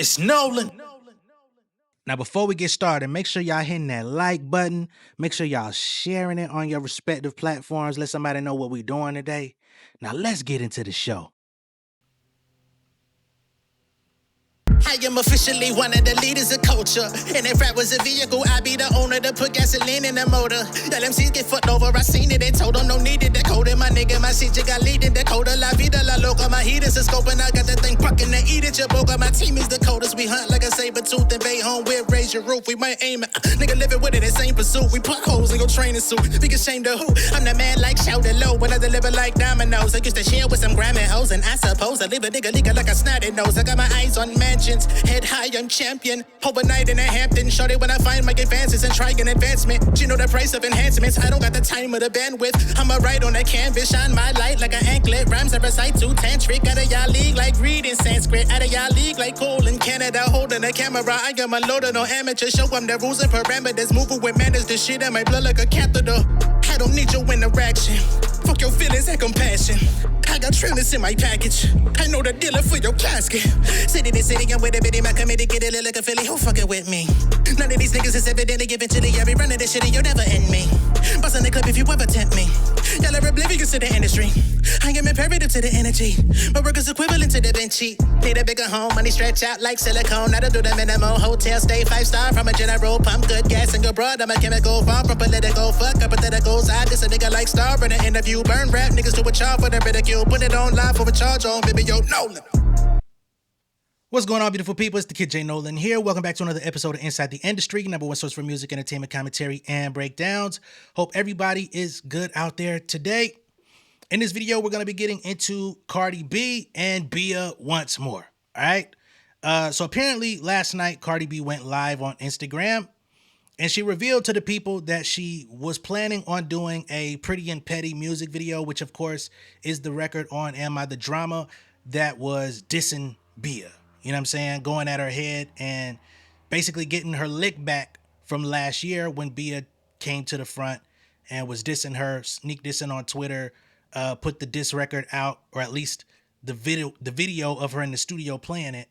It's Nolan. Now, before we get started, make sure y'all hitting that like button. Make sure y'all sharing it on your respective platforms. Let somebody know what we're doing today. Now, let's get into the show. I am officially one of the leaders of culture. And if rap was a vehicle, I'd be the owner to put gasoline in the motor. LMCs get fucked over, I seen it. They told them no need to decode it. My nigga, my shit, you got leading Dakota. La vida, la loca. My heat is a scope, and I got that thing fucking to eat it. Your boga, my team is Dakotas. We hunt like a saber tooth and bait home. We'll raise your roof. We might aim it. Nigga living with it, the same pursuit. We put holes in your training suit. Big ashamed of who? I'm the man like shout it low, but I deliver like dominoes. I used to share with some grimy hoes, and I suppose I leave a nigga leaking like a snotty nose. I got my eyes on mansions, head high, I'm champion. Overnight in a Hampton, shorty when I find my advances and try an advancement. You know the price of enhancements. I don't got the time or the bandwidth. I'ma write on a canvas, shine my light like an anklet. Rhymes I recite too tantric. Out of y'all league like reading Sanskrit. Out of y'all league like coal in Canada, holding a camera. I am unloaded on amateur. Show them the rules and parameters. Moving with manners. The shit in my blood like a catheter. I don't need your interaction. Fuck your feelings and compassion. I got trailers in my package. I know the dealer for your casket. City to city, I'm with a bitty. My committee get it like a Philly. Who fucking with me? None of these niggas is evidently eventually. I be running this shit and you'll never end me. Bustin' the clip if you ever tempt me. Y'all are oblivious to the industry. I am imperative to the energy. My work is equivalent to the Vinci. Need a bigger home, money stretch out like silicone. I don't do the minimum. Hotel stay 5-star from a general. Pump good gas and good broad. I'm a chemical farm from political. Fuck up hypotheticals. I just a nigga like Star in an interview. Burn rap niggas do a charge for the ridicule. Put it on live for a charge on J Nolan. What's going on, beautiful people? It's the kid J Nolan here. Welcome back to another episode of Inside the Industry, number one source for music, entertainment, commentary, and breakdowns. Hope everybody is good out there today. In this video, we're going to be getting into Cardi B and BIA once more. All right. So apparently last night, Cardi B went live on Instagram and she revealed to the people that she was planning on doing a Pretty and Petty music video, which of course is the record on Am I the Drama that was dissing BIA. You know what I'm saying? Going at her head and basically getting her lick back from last year when BIA came to the front and was dissing her, sneak dissing on Twitter, put the diss record out, or at least the video of her in the studio playing it.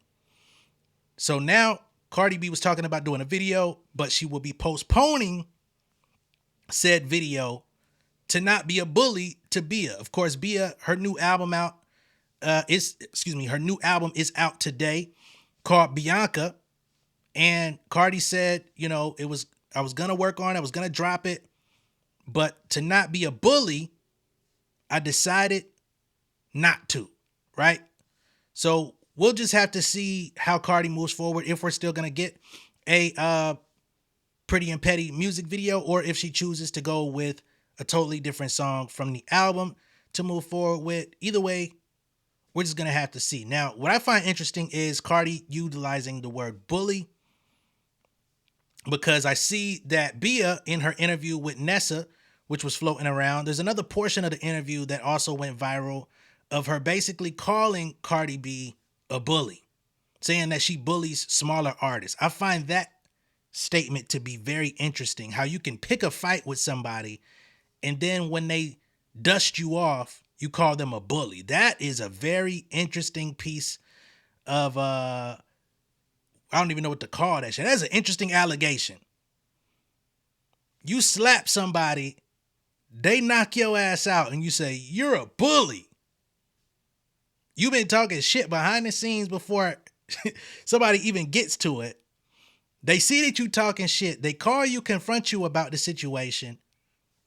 So now Cardi B was talking about doing a video, but she will be postponing said video to not be a bully to BIA. Of course, BIA, her new album is out today called Bianca. And Cardi said, you know, I was going to work on it. I was going to drop it, but to not be a bully, I decided not to, right? So we'll just have to see how Cardi moves forward, if we're still going to get a Pretty and Petty music video, or if she chooses to go with a totally different song from the album to move forward with. Either way, we're just going to have to see. Now, what I find interesting is Cardi utilizing the word bully, because I see that BIA in her interview with Nessa, which was floating around, there's another portion of the interview that also went viral of her basically calling Cardi B a bully, saying that she bullies smaller artists. I find that statement to be very interesting, how you can pick a fight with somebody and then when they dust you off, you call them a bully. That is a very interesting piece of, I don't even know what to call that shit. That's an interesting allegation. You slap somebody, they knock your ass out, and you say, you're a bully. You've been talking shit behind the scenes before somebody even gets to it. They see that you talking shit. They call you, confront you about the situation.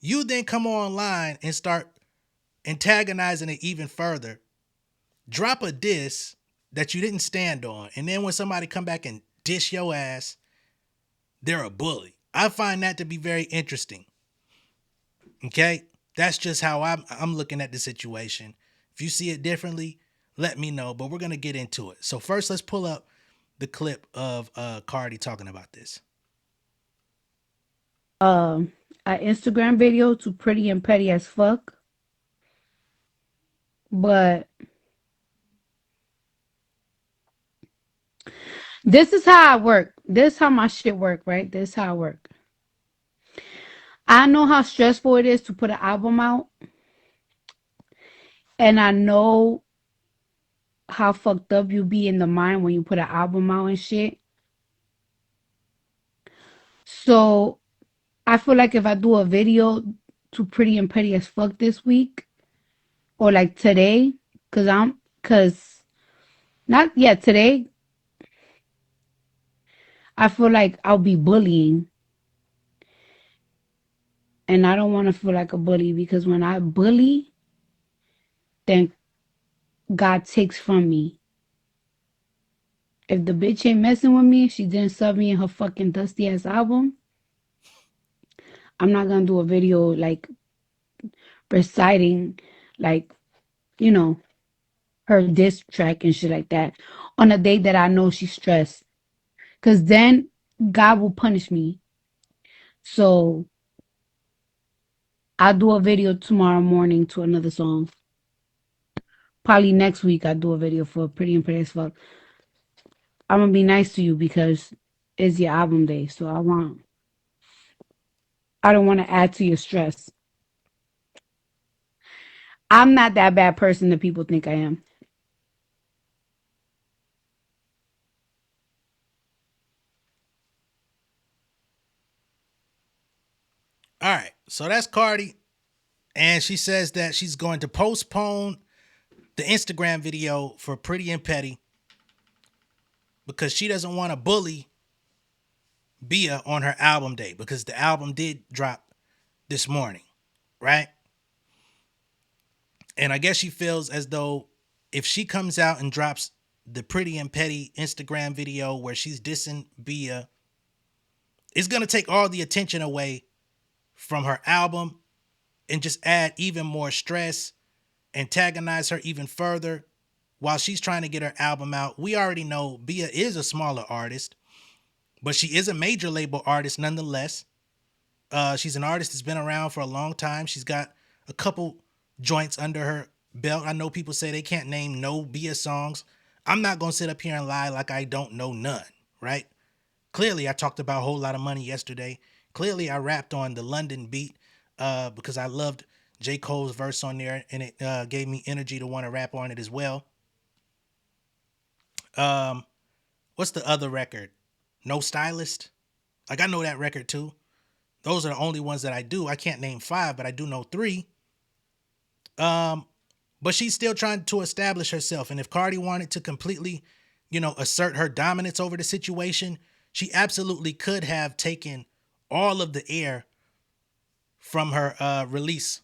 You then come online and start antagonizing it even further. Drop a diss that you didn't stand on. And then when somebody come back and diss your ass, they're a bully. I find that to be very interesting. Okay? That's just how I'm looking at the situation. If you see it differently, let me know, but we're going to get into it. So first, let's pull up the clip of Cardi talking about this. An Instagram video to Pretty and Petty as fuck. But this is how I work. This is how my shit work, right? This is how I work. I know how stressful it is to put an album out. And I know how fucked up you be in the mind when you put an album out and shit. So I feel like if I do a video to Pretty and Petty as Fuck this week, or like today, cause not yet today, I feel like I'll be bullying. And I don't want to feel like a bully because when I bully, then God takes from me. If the bitch ain't messing with me, she didn't sub me in her fucking dusty ass album, I'm not gonna do a video like reciting like, you know, her diss track and shit like that on a day that I know she's stressed. Cause then God will punish me. So I'll do a video tomorrow morning to another song. Probably next week I'll do a video for Pretty and Pretty as Fuck. I'm gonna be nice to you because it's your album day. So I don't want to add to your stress. I'm not that bad person that people think I am. All right, so that's Cardi, and she says that she's going to postpone the Instagram video for Pretty and Petty because she doesn't want to bully BIA on her album day because the album did drop this morning, right? And I guess she feels as though if she comes out and drops the Pretty and Petty Instagram video where she's dissing BIA, it's going to take all the attention away from her album and just add even more stress, antagonize her even further while she's trying to get her album out. We already know BIA is a smaller artist, but she is a major label artist nonetheless. She's an artist that's been around for a long time. She's got a couple joints under her belt. I know people say they can't name no BIA songs. I'm not going to sit up here and lie like I don't know none, right? Clearly, I talked about a whole lot of money yesterday. Clearly, I rapped on the London beat because I loved J. Cole's verse on there, and it gave me energy to want to rap on it as well. What's the other record? No Stylist. Like, I know that record too. Those are the only ones that I do. I can't name 5, but I do know 3. But she's still trying to establish herself. And if Cardi wanted to completely, assert her dominance over the situation, she absolutely could have taken all of the air from her release.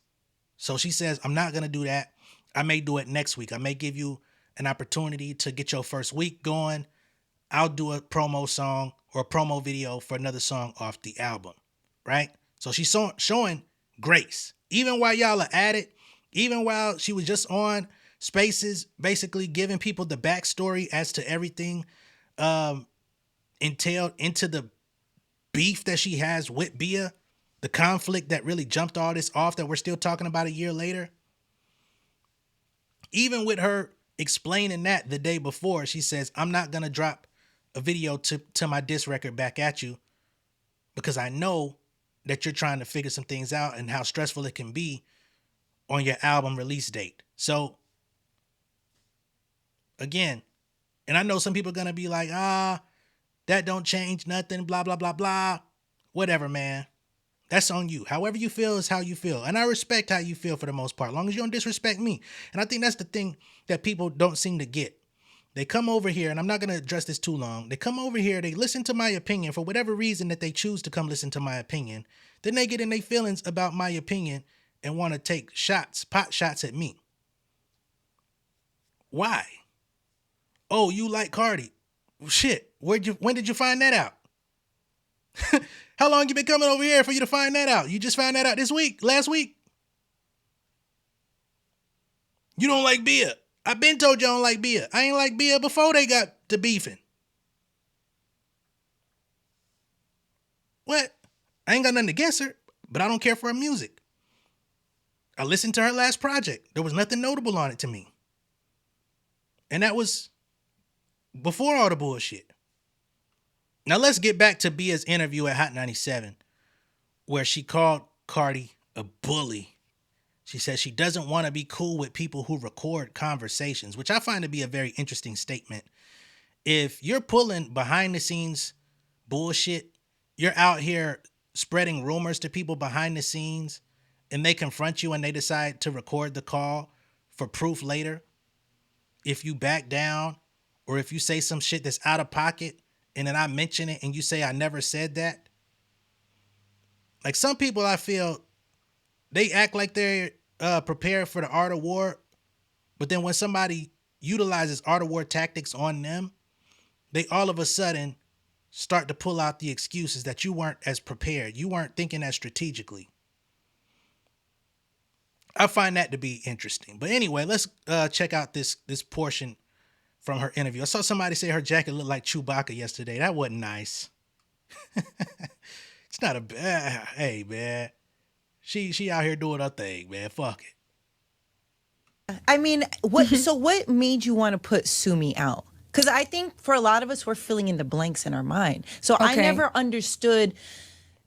So she says, I'm not going to do that. I may do it next week. I may give you an opportunity to get your first week going. I'll do a promo song or a promo video for another song off the album, right? So she's showing grace. Even while y'all are at it, even while she was just on Spaces, basically giving people the backstory as to everything entailed into the beef that she has with BIA, the conflict that really jumped all this off that we're still talking about a year later. Even with her explaining that the day before, she says, I'm not going to drop a video to my diss record back at you because I know that you're trying to figure some things out and how stressful it can be on your album release date. So again, and I know some people are going to be like, that don't change nothing, blah, blah, blah, blah. Whatever, man. That's on you. However you feel is how you feel. And I respect how you feel for the most part, as long as you don't disrespect me. And I think that's the thing that people don't seem to get. They come over here, and I'm not going to address this too long. They come over here, they listen to my opinion for whatever reason that they choose to come listen to my opinion. Then they get in their feelings about my opinion and want to take pot shots at me. Why? Oh, you like Cardi. Shit, when did you find that out? How long you been coming over here for you to find that out? You just found that out last week? You don't like BIA. I been told you I don't like BIA. I ain't like BIA before they got to beefing. What? I ain't got nothing against her, but I don't care for her music. I listened to her last project. There was nothing notable on it to me. And that was before all the bullshit. Now let's get back to BIA's interview at Hot 97, where she called Cardi a bully. She says she doesn't want to be cool with people who record conversations, which I find to be a very interesting statement. If you're pulling behind the scenes bullshit, you're out here spreading rumors to people behind the scenes, and they confront you and they decide to record the call for proof later. If you back down or if you say some shit that's out of pocket and then I mention it and you say I never said that. Like some people I feel they act like they're prepared for the art of war, but then when somebody utilizes art of war tactics on them, they all of a sudden start to pull out the excuses that you weren't as prepared. You weren't thinking as strategically. I find that to be interesting. But anyway, let's check out this portion from her interview. I saw somebody say her jacket looked like Chewbacca yesterday. That wasn't nice. It's not a bad. Hey, man. She out here doing her thing, man. Fuck it. I mean, what made you want to put Sue Me out? Because I think for a lot of us, we're filling in the blanks in our mind. So I never understood,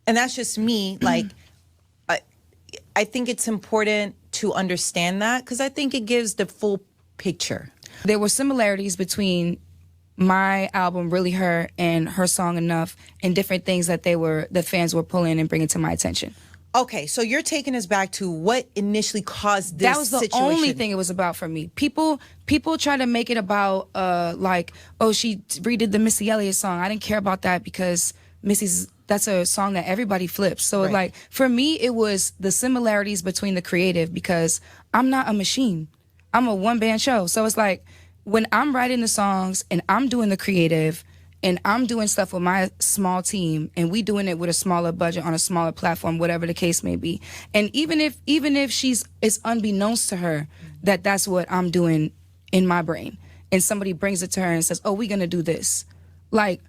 and that's just me, like, I think it's important to understand that because I think it gives the full picture. There were similarities between my album, Really Her, and her song Enough, and different things that the fans were pulling and bringing to my attention. Okay, so you're taking us back to what initially caused this That was the situation. only thing it was about for me. People try to make it about like, oh, she redid the Missy Elliott song. I didn't care about that because that's a song that everybody flips. So like for me, it was the similarities between the creative because I'm not a machine. I'm a one-man show. So it's like when I'm writing the songs and I'm doing the creative and I'm doing stuff with my small team and we doing it with a smaller budget on a smaller platform, whatever the case may be. And even if it's unbeknownst to her that that's what I'm doing in my brain and somebody brings it to her and says, oh, we're going to do this. Like,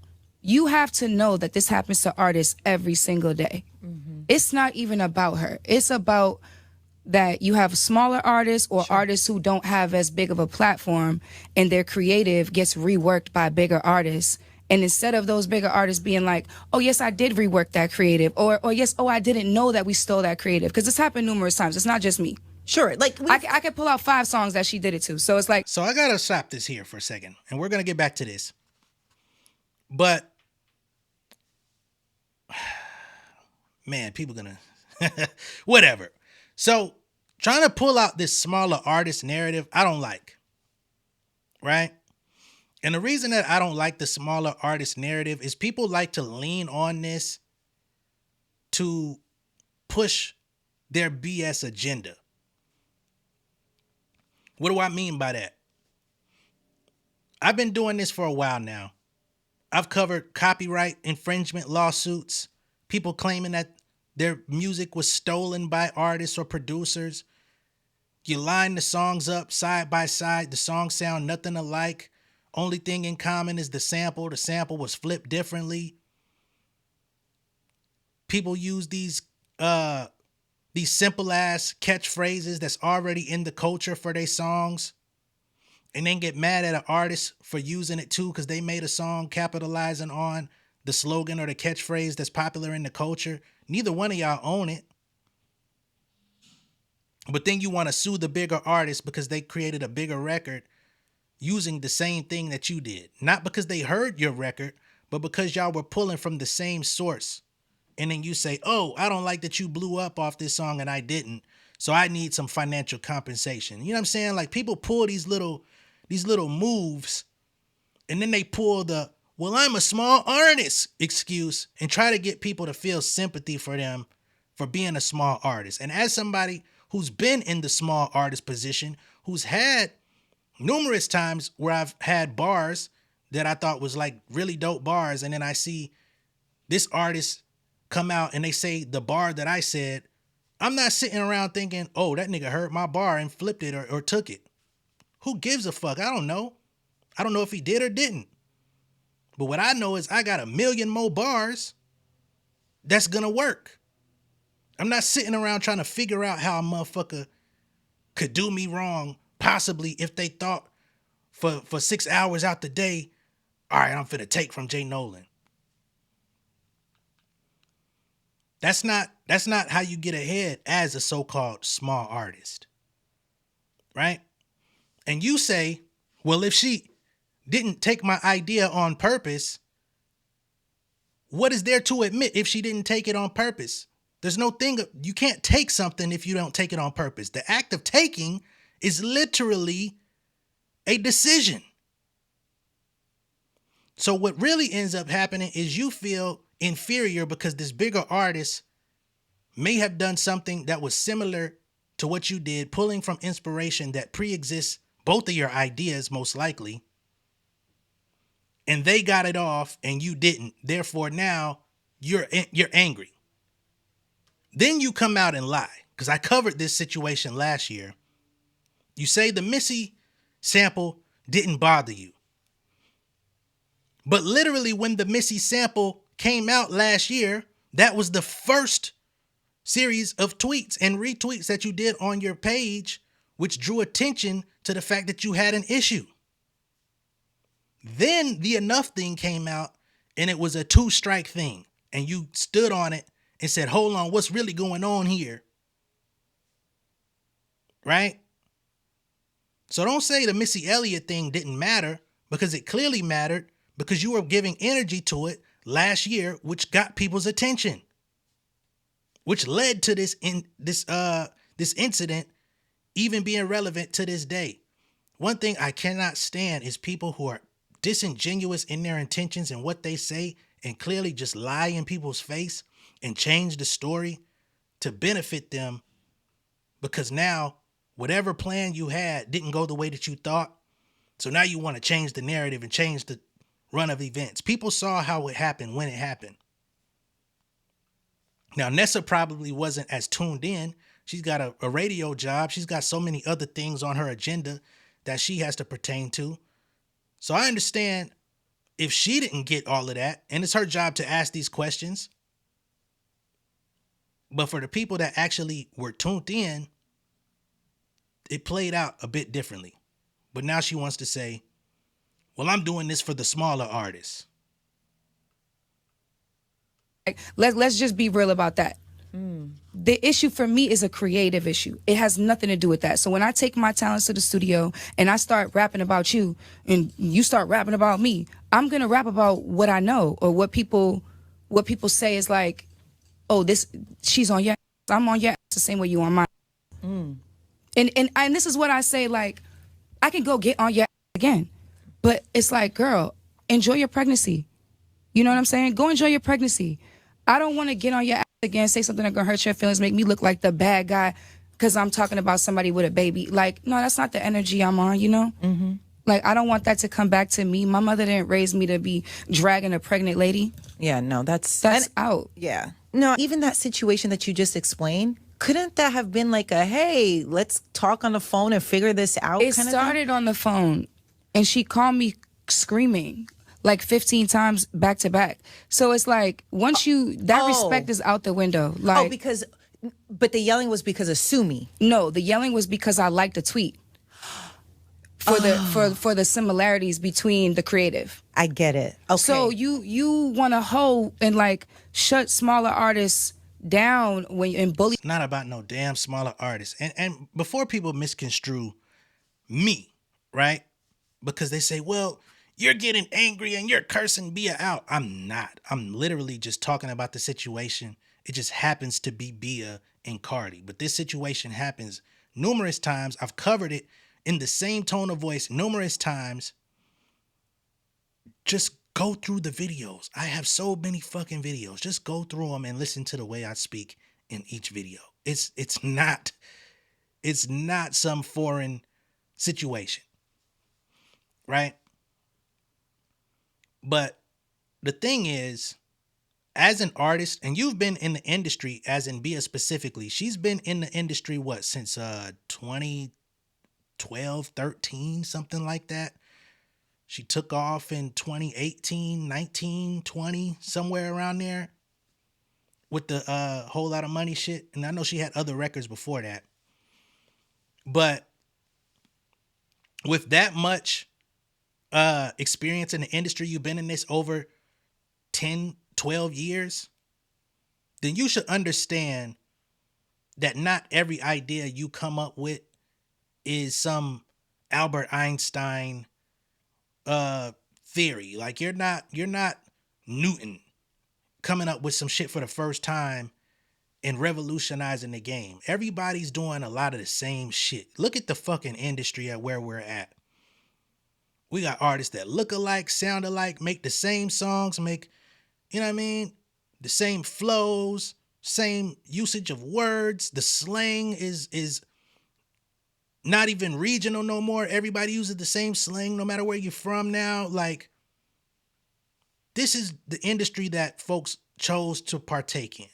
you have to know that this happens to artists every single day. Mm-hmm. It's not even about her. It's about that you have smaller artists or artists who don't have as big of a platform and their creative gets reworked by bigger artists. And instead of those bigger artists being like, oh, yes, I did rework that creative, or yes, oh, I didn't know that we stole that creative. Because it's happened numerous times. It's not just me. Sure. Like I could pull out 5 songs that she did it to. So it's like. So I got to stop this here for a second. And we're going to get back to this. But, man, people going to. Whatever. So trying to pull out this smaller artist narrative, I don't like. Right? And the reason that I don't like the smaller artist narrative is people like to lean on this to push their BS agenda. What do I mean by that? I've been doing this for a while now. I've covered copyright infringement lawsuits, people claiming that their music was stolen by artists or producers. You line the songs up side by side, the songs sound nothing alike. Only thing in common is the sample. The sample was flipped differently. People use these simple ass catchphrases that's already in the culture for their songs, and then get mad at an artist for using it too because they made a song capitalizing on the slogan or the catchphrase that's popular in the culture. Neither one of y'all own it. But then you want to sue the bigger artist because they created a bigger record using the same thing that you did. Not because they heard your record, but because y'all were pulling from the same source. And then you say, oh, I don't like that you blew up off this song and I didn't, so I need some financial compensation. You know what I'm saying? Like people pull these little moves and then they pull the, well, I'm a small artist excuse and try to get people to feel sympathy for them for being a small artist. And as somebody who's been in the small artist position, who's had numerous times where I've had bars that I thought was like really dope bars, and then I see this artist come out and they say the bar that I said, I'm not sitting around thinking, oh, that nigga heard my bar and flipped it or took it. Who gives a fuck? I don't know. I don't know if he did or didn't. But what I know is I got 1 million more bars that's gonna work. I'm not sitting around trying to figure out how a motherfucker could do me wrong, possibly if they thought for 6 hours out the day, all right, I'm finna take from J Nolan. That's not how you get ahead as a so-called small artist. Right? And you say, well, if she didn't take my idea on purpose, what is there to admit if she didn't take it on purpose? There's no thing, you can't take something if you don't take it on purpose. The act of taking is literally a decision. So what really ends up happening is you feel inferior because this bigger artist may have done something that was similar to what you did, pulling from inspiration that pre-exists both of your ideas, most likely. And they got it off and you didn't. Therefore, now you're angry. Then you come out and lie, because I covered this situation last year. You say the Missy sample didn't bother you. But literally when the Missy sample came out last year, that was the first series of tweets and retweets that you did on your page, which drew attention to the fact that you had an issue. Then the Enough thing came out and it was a 2-strike thing. And you stood on it and said, hold on, what's really going on here? Right? So don't say the Missy Elliott thing didn't matter, because it clearly mattered, because you were giving energy to it last year, which got people's attention, which led to this incident even being relevant to this day. One thing I cannot stand is people who are disingenuous in their intentions and what they say and clearly just lie in people's face and change the story to benefit them, because now whatever plan you had didn't go the way that you thought. So now you want to change the narrative and change the run of events. People saw how it happened when it happened. Now, Nessa probably wasn't as tuned in. She's got a radio job. She's got so many other things on her agenda that she has to pertain to. So I understand if she didn't get all of that, and it's her job to ask these questions. But for the people that actually were tuned in, it played out a bit differently. But now she wants to say, well, I'm doing this for the smaller artists. Let's just be real about that. The issue for me is a creative issue. It has nothing to do with that. So when I take my talents to the studio and I start rapping about you and you start rapping about me, I'm going to rap about what I know, or what people say is like, oh, she's on your ass, I'm on your ass the same way you on mine. And this is what I say, like, I can go get on your ass again. But it's like, girl, enjoy your pregnancy. You know what I'm saying? Go enjoy your pregnancy. I don't want to get on your ass again, say something that's going to hurt your feelings, make me look like the bad guy because I'm talking about somebody with a baby. Like, no, that's not the energy I'm on, you know? Mm-hmm. Like, I don't want that to come back to me. My mother didn't raise me to be dragging a pregnant lady. Yeah, no, that's out. Yeah. No, even that situation that you just explained, couldn't that have been like a, hey, let's talk on the phone and figure this out? It started on the phone, and she called me screaming like 15 times back to back. So it's like, once respect is out the window. Like, but the yelling was because of sue me. No, the yelling was because I liked the tweet. For the similarities between the creative. I get it. Okay. So you want to hold and like shut smaller artists down and bully. It's not about no damn smaller artists. And before people misconstrue me, right? Because they say, well, you're getting angry and you're cursing Bia out. I'm not. I'm literally just talking about the situation. It just happens to be Bia and Cardi. But this situation happens numerous times. I've covered it in the same tone of voice numerous times. Just go through the videos. I have so many fucking videos. Just go through them and listen to the way I speak in each video. It's not some foreign situation, right? But the thing is, as an artist, and you've been in the industry, as in Bia specifically, she's been in the industry, since 2012, 13, something like that. She took off in 2018, 19, 20, somewhere around there with the Whole Lot of Money shit. And I know she had other records before that. But with that much experience in the industry, you've been in this over 10, 12 years, then you should understand that not every idea you come up with is some Albert Einstein theory. Like you're not Newton coming up with some shit for the first time and revolutionizing the game. Everybody's doing a lot of the same shit. Look at the fucking industry at where we're at. We got artists that look alike, sound alike, make the same songs, make, you know what I mean? The same flows, same usage of words. The slang is not even regional no more. Everybody uses the same slang no matter where you're from now. Like, this is the industry that folks chose to partake in.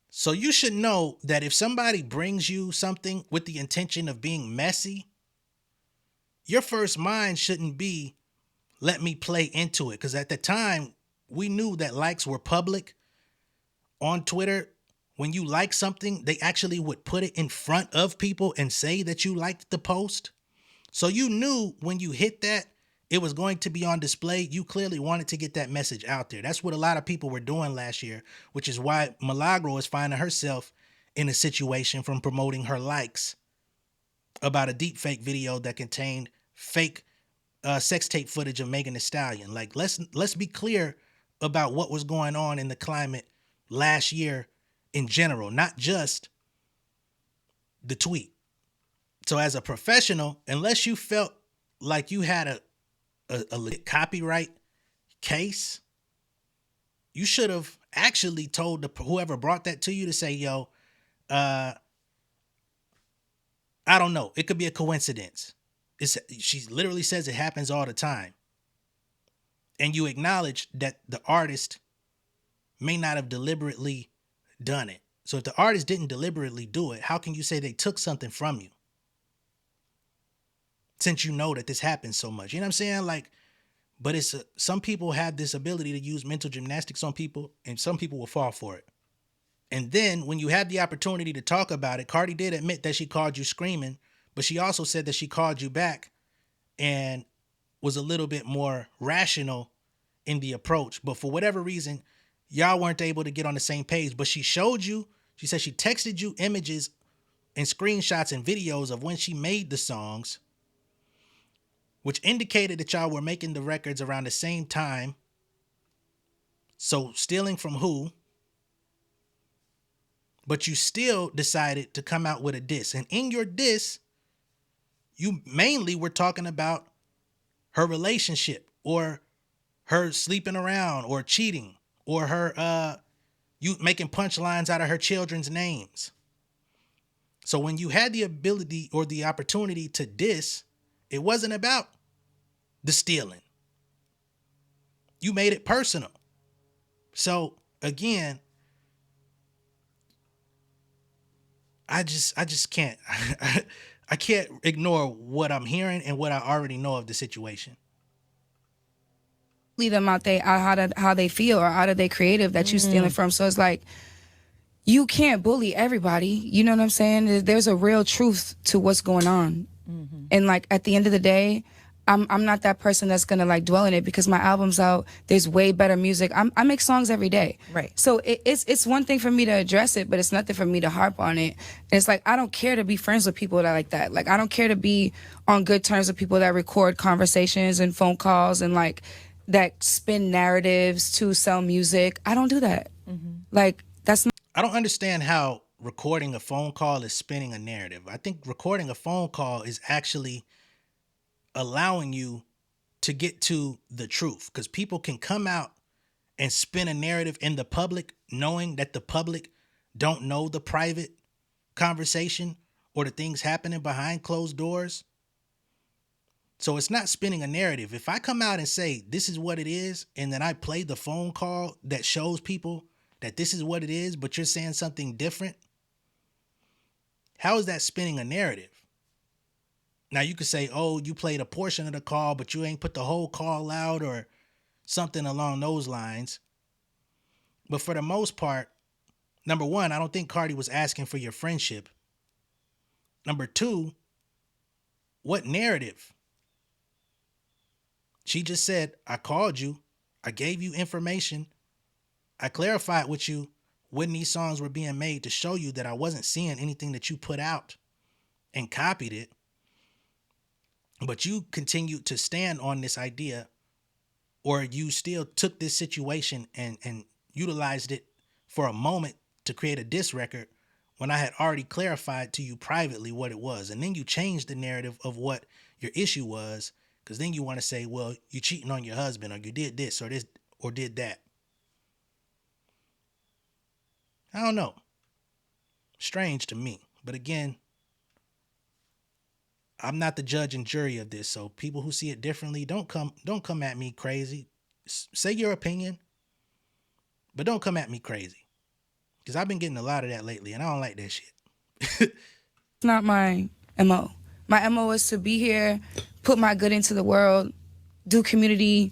So you should know that if somebody brings you something with the intention of being messy, your first mind shouldn't be, let me play into it. Because at the time, we knew that likes were public. On Twitter, when you like something, they actually would put it in front of people and say that you liked the post. So you knew when you hit that, it was going to be on display. You clearly wanted to get that message out there. That's what a lot of people were doing last year, which is why Milagro is finding herself in a situation from promoting her likes about a deepfake video that contained fake sex tape footage of Megan Thee Stallion. Like, let's be clear about what was going on in the climate last year in general, not just the tweet. So as a professional, unless you felt like you had a legit copyright case, you should have actually told whoever brought that to you to say, yo, I don't know. It could be a coincidence. She literally says it happens all the time. And you acknowledge that the artist may not have deliberately done it. So if the artist didn't deliberately do it, how can you say they took something from you? Since you know that this happens so much. You know what I'm saying? Like, but it's some people have this ability to use mental gymnastics on people, and some people will fall for it. And then when you had the opportunity to talk about it, Cardi did admit that she called you screaming, but she also said that she called you back and was a little bit more rational in the approach. But for whatever reason, y'all weren't able to get on the same page. But she showed you, she said she texted you images and screenshots and videos of when she made the songs, which indicated that y'all were making the records around the same time. So stealing from who? But you still decided to come out with a diss. And in your diss, you mainly were talking about her relationship or her sleeping around or cheating or her you making punchlines out of her children's names. So when you had the ability or the opportunity to diss, it wasn't about the stealing. You made it personal. So again, I just can't I can't ignore what I'm hearing and what I already know of the situation. Leave them out there how they feel or out of their creative that you stealing from. So it's like, you can't bully everybody. You know what I'm saying? There's a real truth to what's going on. Mm-hmm. And like at the end of the day, I'm not that person that's gonna like dwell in it because my album's out. There's way better music. I make songs every day. Right. So it's one thing for me to address it, but it's nothing for me to harp on it. And it's like, I don't care to be friends with people that like that. Like, I don't care to be on good terms with people that record conversations and phone calls and like that spin narratives to sell music. I don't do that. Mm-hmm. Like, that's not. I don't understand how recording a phone call is spinning a narrative. I think recording a phone call is actually allowing you to get to the truth, because people can come out and spin a narrative in the public knowing that the public don't know the private conversation or the things happening behind closed doors. So it's not spinning a narrative. If I come out and say this is what it is, and then I play the phone call that shows people that this is what it is, but you're saying something different, how is that spinning a narrative? Now you could say, oh, you played a portion of the call, but you ain't put the whole call out or something along those lines. But for the most part, number one, I don't think Cardi was asking for your friendship. Number two, what narrative? She just said, I called you. I gave you information. I clarified with you when these songs were being made to show you that I wasn't seeing anything that you put out and copied it. But you continued to stand on this idea, or you still took this situation and utilized it for a moment to create a diss record when I had already clarified to you privately what it was. And then you changed the narrative of what your issue was, because then you want to say, well, you cheating on your husband, or you did this or did that. I don't know. Strange to me. But again, I'm not the judge and jury of this. So people who see it differently, don't come at me crazy. Say your opinion, but don't come at me crazy. Because I've been getting a lot of that lately, and I don't like that shit. It's not my MO. My MO is to be here, put my good into the world, do community,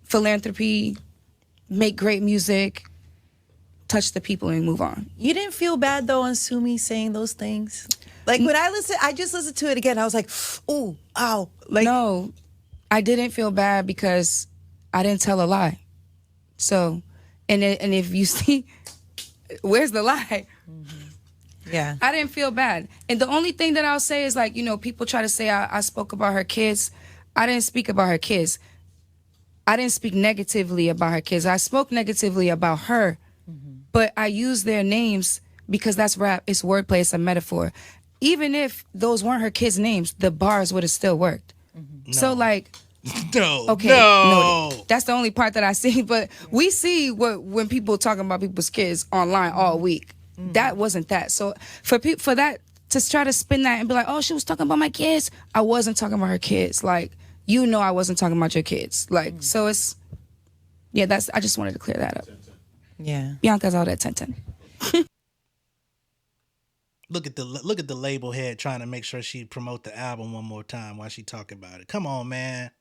philanthropy, make great music, touch the people, and move on. You didn't feel bad, though, on Sumi saying those things? Like, when I just listened to it again, I was like, ooh, ow. Like, no, I didn't feel bad because I didn't tell a lie. So, and if you see... Where's the lie? Yeah. I didn't feel bad. And the only thing that I'll say is, like, people try to say I spoke about her kids. I didn't speak about her kids. I didn't speak negatively about her kids. I spoke negatively about her. But I used their names because that's rap. It's wordplay. It's a metaphor. Even if those weren't her kids' names, the bars would have still worked. No. So, like... No. Okay, no. Noted. That's the only part that I see. But we see when people talking about people's kids online all week. That wasn't that. So for that to try to spin that and be like, oh, she was talking about my kids. I wasn't talking about her kids. Like, I wasn't talking about your kids. Like, so it's, yeah. I just wanted to clear that up. Yeah. Bianca's all that 10-10. Look at the label head trying to make sure she promote the album one more time while she talking about it. Come on, man.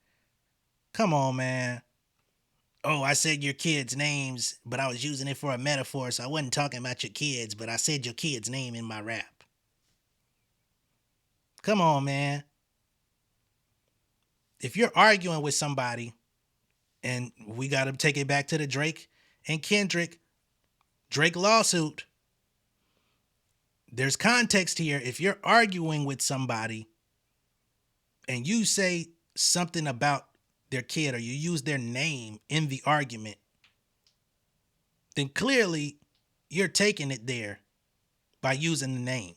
Oh, I said your kids' names, but I was using it for a metaphor, so I wasn't talking about your kids, but I said your kid's name in my rap. Come on, man. If you're arguing with somebody, and we got to take it back to the Drake and Kendrick Drake lawsuit, there's context here. If you're arguing with somebody and you say something about their kid, or you use their name in the argument, then clearly you're taking it there by using the name.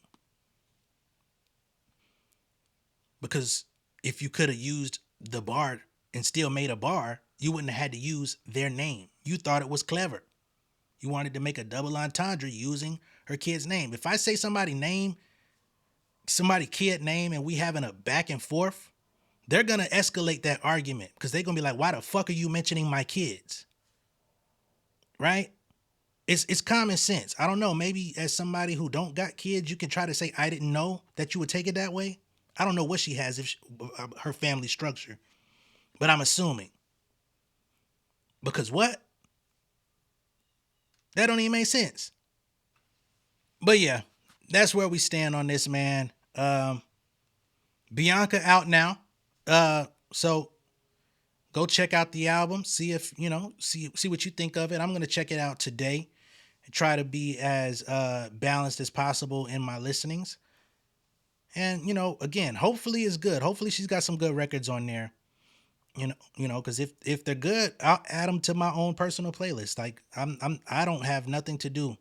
Because if you could have used the bar and still made a bar, you wouldn't have had to use their name. You thought it was clever. You wanted to make a double entendre using her kid's name. If I say somebody kid name, and we having a back and forth, they're going to escalate that argument because they're going to be like, why the fuck are you mentioning my kids? Right? It's common sense. I don't know. Maybe as somebody who don't got kids, you can try to say, I didn't know that you would take it that way. I don't know what she has, her family structure, but I'm assuming. Because what? That don't even make sense. But yeah, that's where we stand on this, man. Bianca out now. So go check out the album, see if, see what you think of it. I'm going to check it out today and try to be as balanced as possible in my listenings. And, again, hopefully it's good. Hopefully she's got some good records on there, because if they're good, I'll add them to my own personal playlist. Like I don't have nothing to do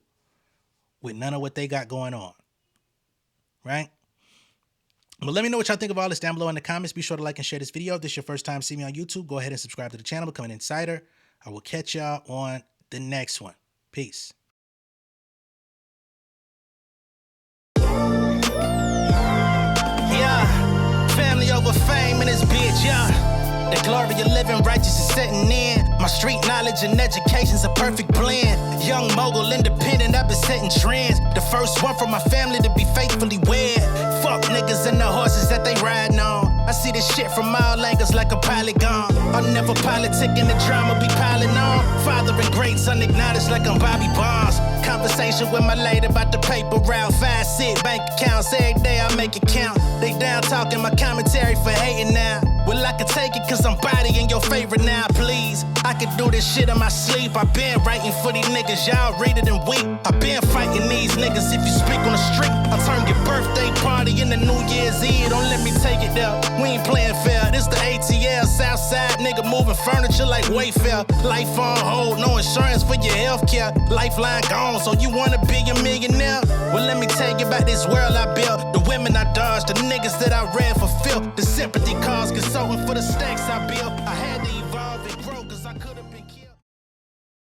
with none of what they got going on. Right? But let me know what y'all think of all this down below in the comments. Be sure to like and share this video. If this is your first time seeing me on YouTube, go ahead and subscribe to the channel, become an insider. I will catch y'all on the next one. Peace. Yeah, family over fame in this bitch, yeah. The glory of living righteous is setting in. My street knowledge and education's a perfect blend. Young mogul, independent, I've been setting trends. The first one from my family to be faithfully wed. Fuck niggas and the horses that they riding on. I see this shit from all angles like a polygon. I'm never politicking, the drama be piling on. Father and great son acknowledged like I'm Bobby Bonds. Conversation with my lady about the paper route. 5-6 bank accounts every day I make it count. They down talking my commentary for hating now. Well, I can take it cause I'm bodying your favorite now, please. I can do this shit in my sleep. I been writing for these niggas, y'all read it and weep. I been fighting these niggas if you speak on the street. I turn your birthday party into New Year's Eve. Don't let me take it there. We ain't playing fair. This the ATL, Southside nigga moving furniture like Wayfair. Life on hold, no insurance for your healthcare. Lifeline gone, so you wanna be a millionaire? Well, let me tell you about this world I built. The women I dodged, the niggas that I read for filth. The sympathy calls, consulting for the stakes I built. I had to evolve and grow, cause I could've